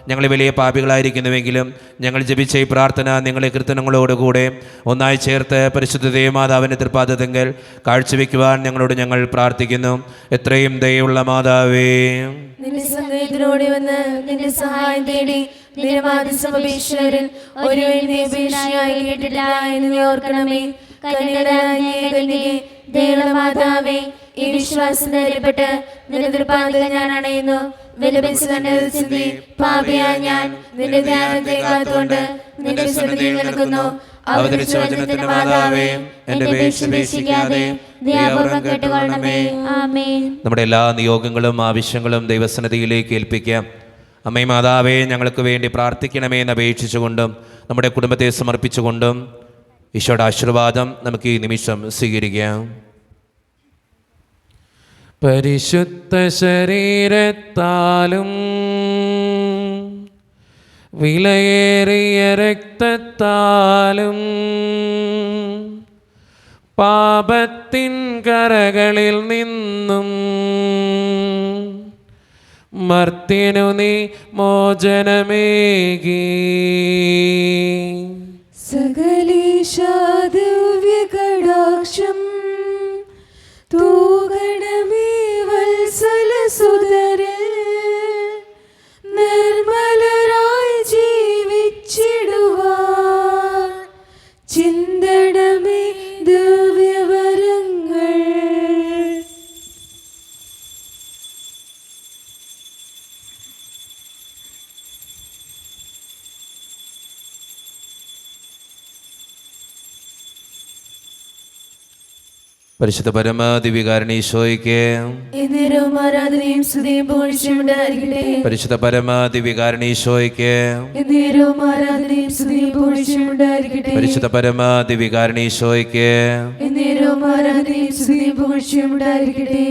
ഞങ്ങൾ വലിയ പാപികളായിരിക്കുന്നുവെങ്കിലും ഞങ്ങൾ ജപിച്ച ഈ പ്രാർത്ഥന നിങ്ങളെ കീർത്തനങ്ങളോടുകൂടെ ഒന്നായി ചേർത്ത് പരിശുദ്ധ ദേവമാതാവിൻ്റെ തൃപ്പാദത്തെങ്കിൽ കാഴ്ചവെക്കുവാൻ ഞങ്ങൾ പ്രാർത്ഥിക്കുന്നു. എത്രയും ദയുള്ള മാതാവേ, നിന്റെ സംഗീതത്തിനോടെ വന്ന് നിന്റെ സഹായം തേടി നിന്റെ മാധ്യസ്ഥമപേക്ഷകരിൽ ഒരു അപേക്ഷയായി കേട്ടില്ല എന്ന് നീ ഓർക്കണമേ. കന്യകേ, ദൈവമാതാവേ, ഈ വിശ്വാസം ധൈര്യപ്പെട്ട് നിന്റെ തൃപ്പാദത്തിൽ ഞാൻ അണയുന്നു. വിലപിച്ച് കണ്ടെത്തി പാപിയായ ഞാൻ നിന്റെ ധ്യാനത്തെ കാത്തുകൊണ്ട് നിന്റെ സന്നിധിയിൽ നിൽക്കുന്നു. അവതരിച്ച വചനത്തിന്റെ മാതാവേ, എന്റെ അപേക്ഷ ഉപേക്ഷിക്കാതെ ദയാപൂർവ്വം കേട്ടുകൊള്ളണമേ. ആമേൻ. നമ്മുടെ എല്ലാ നിയോഗങ്ങളും ആവശ്യങ്ങളും ദൈവസന്നിധിയിലേക്ക് ഏൽപ്പിക്കാം. അമ്മേ മാതാവേ, ഞങ്ങൾക്ക് വേണ്ടി പ്രാർത്ഥിക്കണമേ എന്ന് അപേക്ഷിച്ചുകൊണ്ടും നമ്മുടെ കുടുംബത്തെ സമർപ്പിച്ചുകൊണ്ടും ഈശോയുടെ ആശീർവാദം നമുക്ക് ഈ നിമിഷം സ്വീകരിക്കാം. പരിശുദ്ധ ശരീരത്താലും വിലയേറിയ രക്തത്താലും പാപത്തിൻ കരകളിൽ നിന്നും മർത്യനു നീ മോചനമേകി. സകലേശാദിവ്യകടാക്ഷം തൂകണമേ വത്സലസുതരിൽ, നിർമ്മലരായി ജീവിച്ചിടുവാൻ ചിന്തണമേ ദിവ്യവരങ്ങൾ. പരിശുദ്ധ പരമാദിവികാരണ ഈശോയ്ക്ക് എന്നേരവും ആരാധനയും സ്തുതിയും പുകഴ്ചയും ഉണ്ടായിരിക്കട്ടെ. പരിശുദ്ധ പരമാദിവികാരണ ഈശോയ്ക്ക് എന്നേരവും ആരാധനയും സ്തുതിയും പുകഴ്ചയും ഉണ്ടായിരിക്കട്ടെ. പരിശുദ്ധ പരമാദിവികാരണ ഈശോയ്ക്ക് എന്നേരവും ആരാധനയും സ്തുതിയും പുകഴ്ചയും ഉണ്ടായിരിക്കട്ടെ.